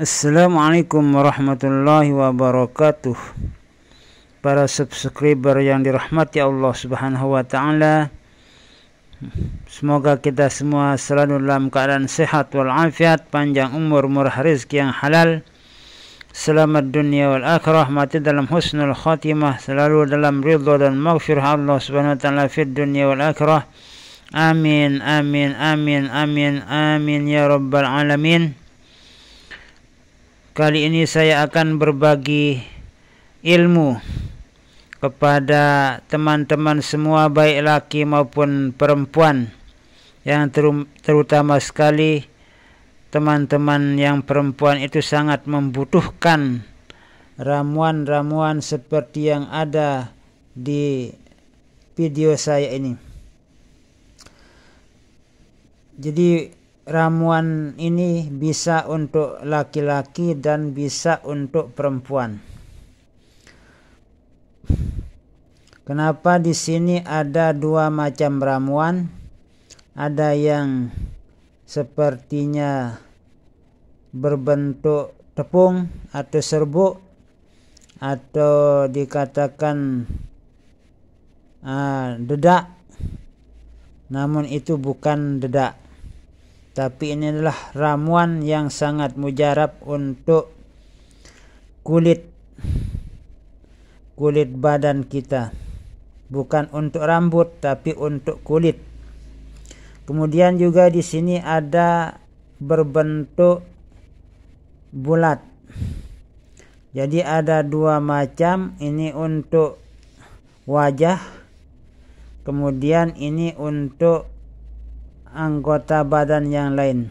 Assalamualaikum warahmatullahi wabarakatuh. Para subscriber yang dirahmati Allah Subhanahu wa taala, semoga kita semua selalu dalam keadaan sehat walafiat, panjang umur, murah rezeki yang halal, selamat dunia wal akhirah, mati dalam husnul khatimah, selalu dalam ridha dan maghfirah Allah Subhanahu wa taala fid dunia wal akhirah. Amin amin amin amin amin ya rabbal alamin. Kali ini saya akan berbagi ilmu kepada teman-teman semua, baik laki maupun perempuan, yang terutama sekali teman-teman yang perempuan itu sangat membutuhkan ramuan-ramuan seperti yang ada di video saya ini. Jadi ramuan ini bisa untuk laki-laki dan bisa untuk perempuan. Kenapa di sini ada dua macam ramuan? Ada yang sepertinya berbentuk tepung atau serbuk, atau dikatakan dedak. Namun itu bukan dedak. Tapi ini adalah ramuan yang sangat mujarab untuk kulit badan kita. Bukan untuk rambut, tapi untuk kulit. Kemudian juga di sini ada berbentuk bulat. Jadi ada dua macam, ini untuk wajah, kemudian ini untuk anggota badan yang lain.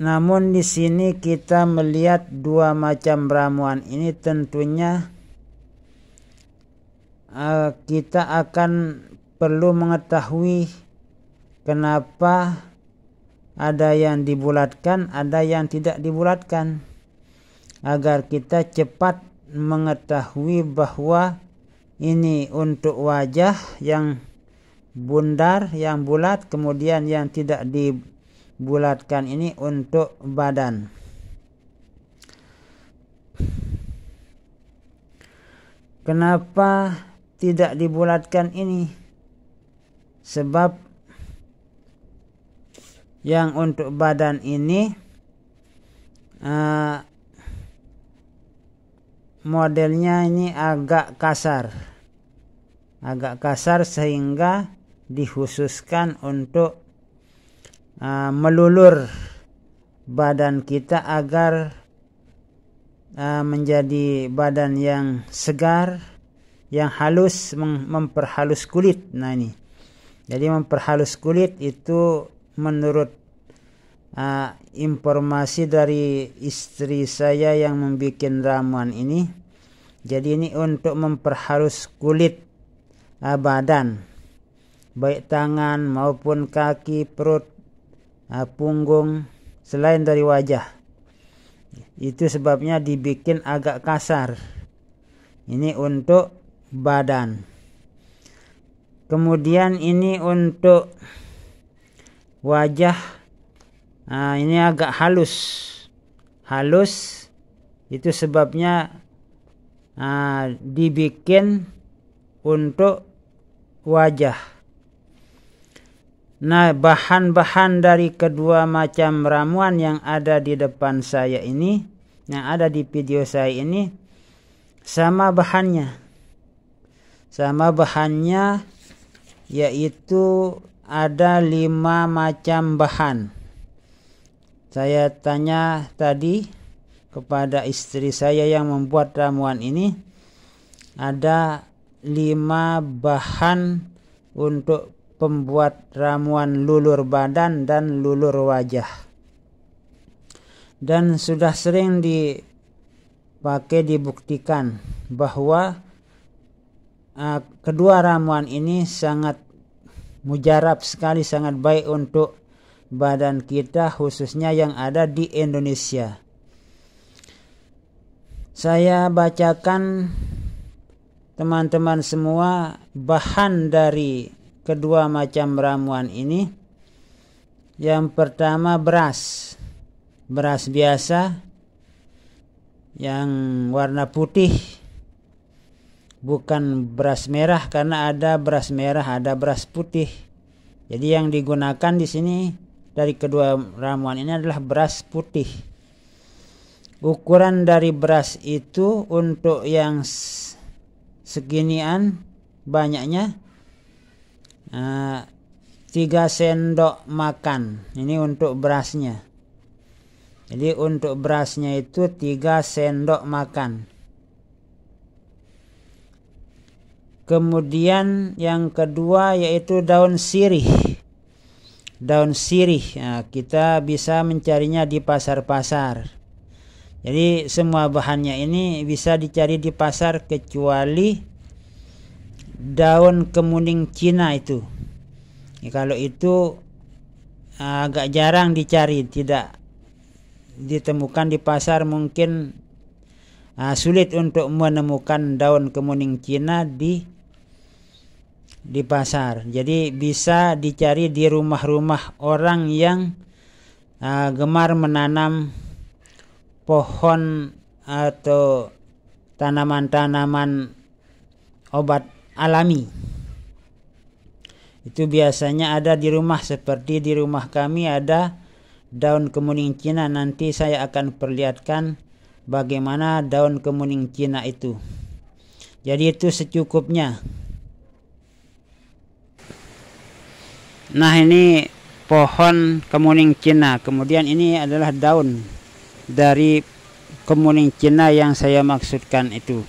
Namun di sini kita melihat dua macam ramuan ini, tentunya kita akan perlu mengetahui kenapa ada yang dibulatkan, ada yang tidak dibulatkan, agar kita cepat mengetahui bahwa ini untuk wajah yang bundar, yang bulat, kemudian yang tidak dibulatkan ini untuk badan. Kenapa tidak dibulatkan ini? Sebab yang untuk badan ini modelnya ini agak kasar sehingga dikhususkan untuk melulur badan kita agar menjadi badan yang segar, yang halus, memperhalus kulit. Nah ini, jadi memperhalus kulit itu menurut informasi dari istri saya yang membuat ramuan ini. Jadi ini untuk memperhalus kulit badan, baik tangan maupun kaki, perut, punggung, selain dari wajah. Itu sebabnya dibikin agak kasar. Ini untuk badan. Kemudian ini untuk wajah, ini agak halus. Itu sebabnya dibikin untuk wajah. Nah, bahan-bahan dari kedua macam ramuan yang ada di depan saya ini, yang ada di video saya ini, sama bahannya. Yaitu ada 5 macam bahan. Saya tanya tadi kepada istri saya yang membuat ramuan ini, ada 5 bahan untuk pembuat ramuan lulur badan dan lulur wajah. Dan sudah sering dibuktikan bahwa kedua ramuan ini sangat mujarab sekali, sangat baik untuk badan kita, khususnya yang ada di Indonesia. Saya bacakan teman-teman semua bahan dari kedua macam ramuan ini. Yang pertama beras. beras biasa yang warna putih, bukan beras merah, karena ada beras merah, ada beras putih. Jadi yang digunakan di sini dari kedua ramuan ini adalah beras putih. Ukuran dari beras itu untuk yang seginian banyaknya 3 sendok makan. Ini untuk berasnya. Jadi untuk berasnya itu 3 sendok makan. Kemudian yang kedua yaitu daun sirih. Daun sirih, kita bisa mencarinya di pasar-pasar. Jadi semua bahannya ini bisa dicari di pasar kecuali daun kemuning Cina itu. Kalau itu agak jarang dicari, tidak ditemukan di pasar. Mungkin sulit untuk menemukan daun kemuning Cina di pasar. Jadi bisa dicari di rumah-rumah orang yang gemar menanam pohon atau tanaman-tanaman obat alami. Itu biasanya ada di rumah, seperti di rumah kami ada daun kemuning Cina. Nanti saya akan perlihatkan bagaimana daun kemuning Cina itu. Jadi itu secukupnya. Nah, ini pohon kemuning Cina. Kemudian ini adalah daun dari kemuning Cina yang saya maksudkan itu.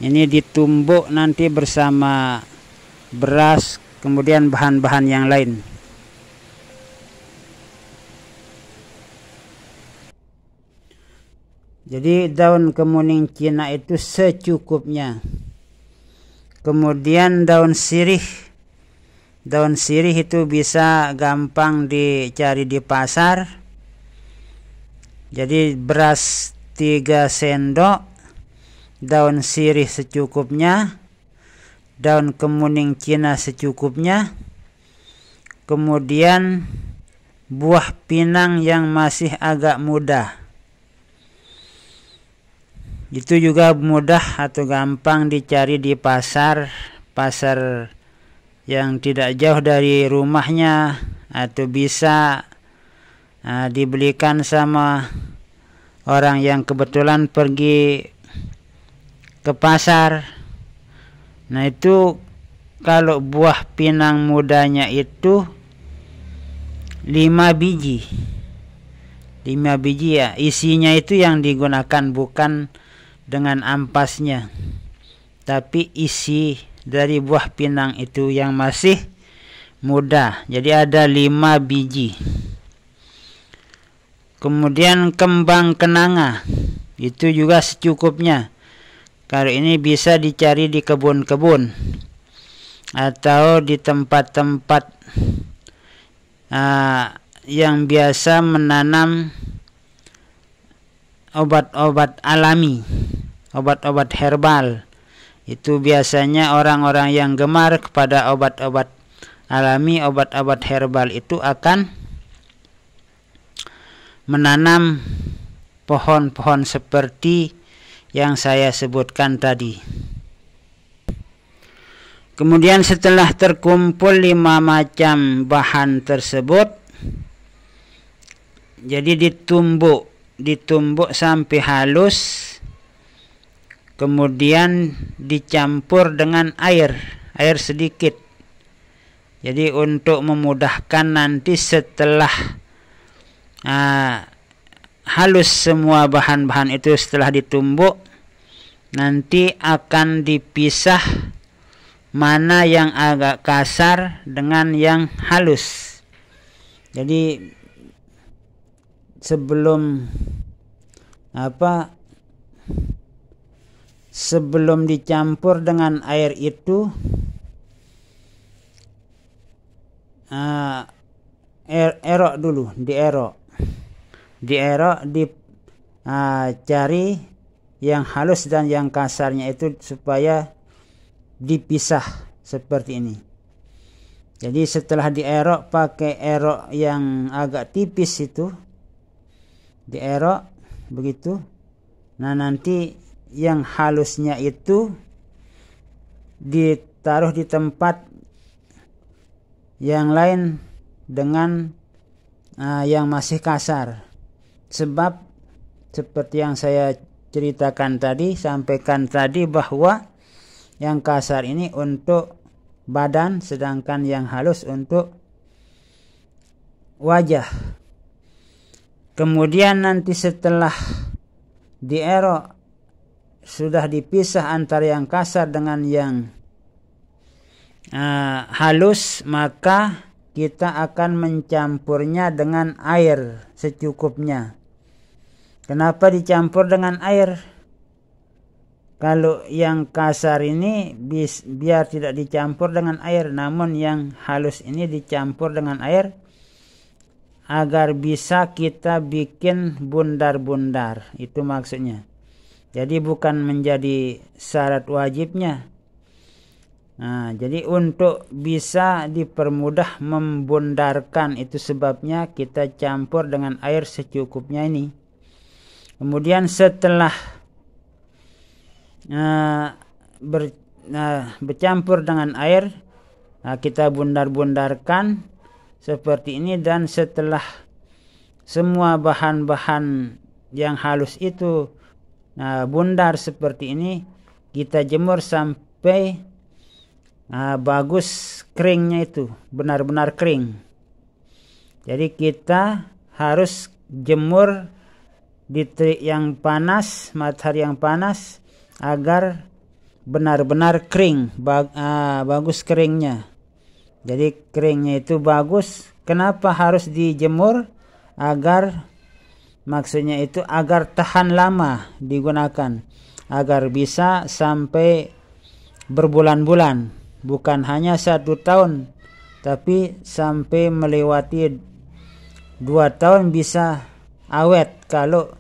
Ini ditumbuk nanti bersama beras, kemudian bahan-bahan yang lain. Jadi daun kemuning Cina itu secukupnya. Kemudian daun sirih. Daun sirih itu bisa gampang dicari di pasar. Jadi beras 3 sendok, daun sirih secukupnya, daun kemuning Cina secukupnya, kemudian buah pinang yang masih agak muda. Itu juga mudah atau gampang dicari di pasar yang tidak jauh dari rumahnya, atau bisa dibelikan sama orang yang kebetulan pergi ke pasar. Nah, itu kalau buah pinang mudanya itu 5 biji. 5 biji ya, isinya itu yang digunakan bukan dengan ampasnya, tapi isi dari buah pinang itu yang masih muda. Jadi ada 5 biji. Kemudian kembang kenanga itu juga secukupnya. Kalau ini bisa dicari di kebun-kebun atau di tempat-tempat yang biasa menanam obat-obat alami, obat-obat herbal. Itu biasanya orang-orang yang gemar kepada obat-obat alami, obat-obat herbal itu akan menanam pohon-pohon seperti yang saya sebutkan tadi. Kemudian setelah terkumpul 5 macam bahan tersebut, jadi ditumbuk sampai halus. Kemudian dicampur dengan air sedikit. Jadi untuk memudahkan nanti setelah halus semua bahan-bahan itu, setelah ditumbuk, nanti akan dipisah mana yang agak kasar dengan yang halus. Jadi sebelum dicampur dengan air itu, erok dulu, cari yang halus dan yang kasarnya itu supaya dipisah seperti ini. Jadi setelah dierok pakai erok yang agak tipis itu, Dierok begitu. Nah, nanti yang halusnya itu ditaruh di tempat yang lain dengan yang masih kasar. Sebab seperti yang saya ceritakan tadi, sampaikan tadi, bahwa yang kasar ini untuk badan, sedangkan yang halus untuk wajah. Kemudian nanti setelah dierok, sudah dipisah antara yang kasar dengan yang halus, maka kita akan mencampurnya dengan air secukupnya. Kenapa dicampur dengan air? Kalau yang kasar ini biar tidak dicampur dengan air, namun yang halus ini dicampur dengan air agar bisa kita bikin bundar-bundar. Itu maksudnya. Jadi bukan menjadi syarat wajibnya. Nah, jadi untuk bisa dipermudah membundarkan, itu sebabnya kita campur dengan air secukupnya ini. Kemudian setelah bercampur dengan air, kita bundar-bundarkan seperti ini. Dan setelah semua bahan-bahan yang halus itu bundar seperti ini, kita jemur sampai bagus keringnya, itu benar-benar kering. Jadi kita harus jemur di terik yang panas, matahari yang panas, agar benar-benar kering, bagus keringnya. Jadi keringnya itu bagus. Kenapa harus dijemur? Maksudnya itu agar tahan lama digunakan, agar bisa sampai berbulan-bulan. Bukan hanya 1 tahun, tapi sampai melewati 2 tahun bisa awet kalau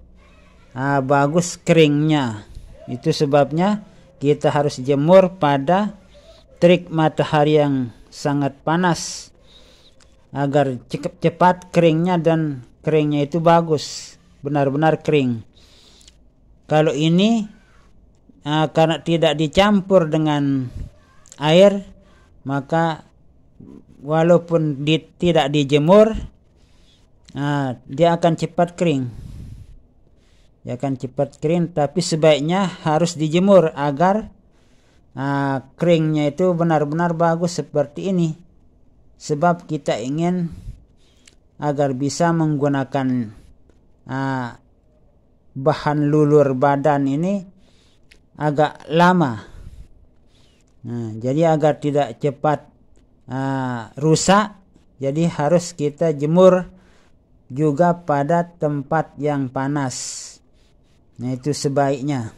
bagus keringnya. Itu sebabnya kita harus jemur pada terik matahari yang sangat panas, agar cepat keringnya, dan keringnya itu bagus, benar-benar kering. Kalau ini karena tidak dicampur dengan air, maka walaupun tidak dijemur, dia akan cepat kering. Dia akan cepat kering, tapi sebaiknya harus dijemur agar keringnya itu benar-benar bagus seperti ini. Sebab kita ingin agar bisa menggunakan bahan lulur badan ini agak lama. Jadi agar tidak cepat rusak, jadi harus kita jemur juga pada tempat yang panas. Nah, itu sebaiknya,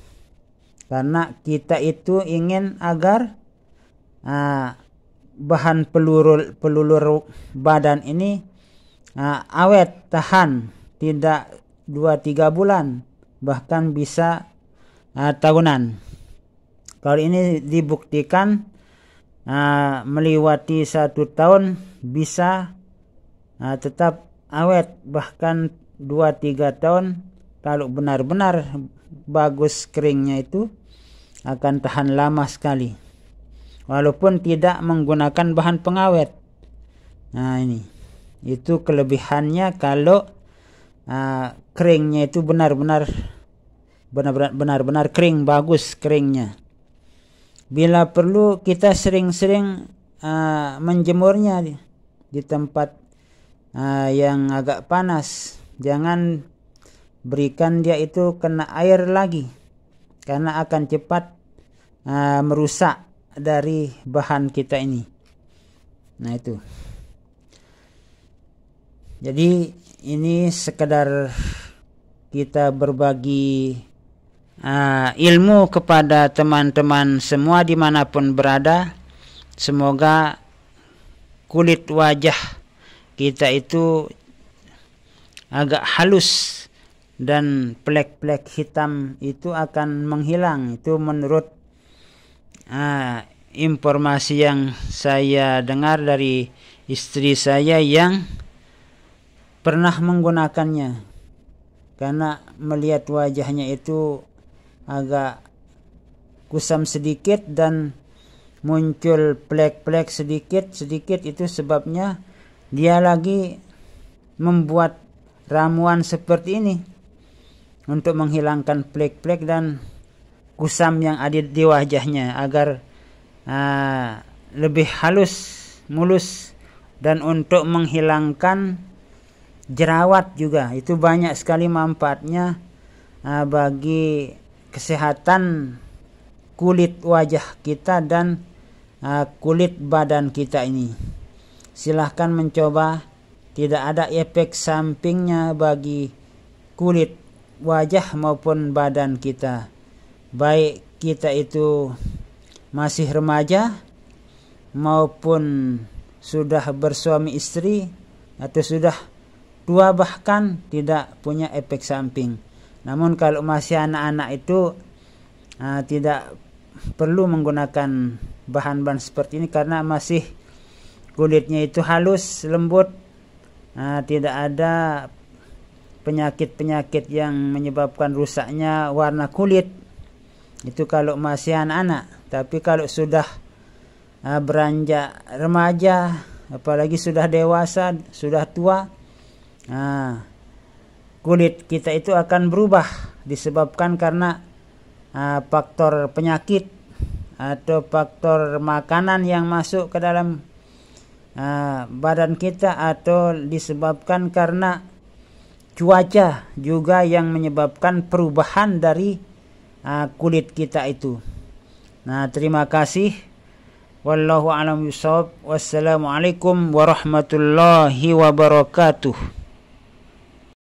karena kita itu ingin agar bahan pelulur badan ini awet, tahan, tidak 2-3 bulan, bahkan bisa tahunan. Kalau ini dibuktikan melewati 1 tahun bisa tetap awet, bahkan 2-3 tahun. Kalau benar-benar bagus keringnya itu akan tahan lama sekali, walaupun tidak menggunakan bahan pengawet. Nah, itu kelebihannya kalau keringnya itu benar-benar kering, bagus keringnya. Bila perlu kita sering-sering menjemurnya di tempat yang agak panas. Jangan berikan dia itu kena air lagi, karena akan cepat merusak dari bahan kita ini. Nah, itu. Jadi ini sekedar kita berbagi ilmu kepada teman-teman semua dimanapun berada. Semoga kulit wajah kita itu agak halus dan plek-plek hitam itu akan menghilang. Itu menurut informasi yang saya dengar dari istri saya yang pernah menggunakannya. karena melihat wajahnya itu agak kusam sedikit dan muncul plek-plek sedikit, itu sebabnya dia lagi membuat ramuan seperti ini untuk menghilangkan plek-plek dan kusam yang ada di wajahnya agar lebih halus, mulus, dan untuk menghilangkan jerawat juga. Itu banyak sekali manfaatnya bagi kesehatan kulit wajah kita dan kulit badan kita ini. Silahkan mencoba, tidak ada efek sampingnya bagi kulit wajah maupun badan kita. Baik kita itu masih remaja maupun sudah bersuami istri atau sudah tua, bahkan tidak punya efek samping. Namun kalau masih anak-anak itu tidak perlu menggunakan bahan-bahan seperti ini karena masih kulitnya itu halus, lembut, tidak ada penyakit-penyakit yang menyebabkan rusaknya warna kulit. Itu kalau masih anak-anak. Tapi kalau sudah beranjak remaja, apalagi sudah dewasa, sudah tua, kulit kita itu akan berubah disebabkan karena faktor penyakit atau faktor makanan yang masuk ke dalam badan kita, atau disebabkan karena cuaca juga yang menyebabkan perubahan dari kulit kita itu. Nah, terima kasih. Wallahu a'lam bishawab. Wassalamualaikum warahmatullahi wabarakatuh.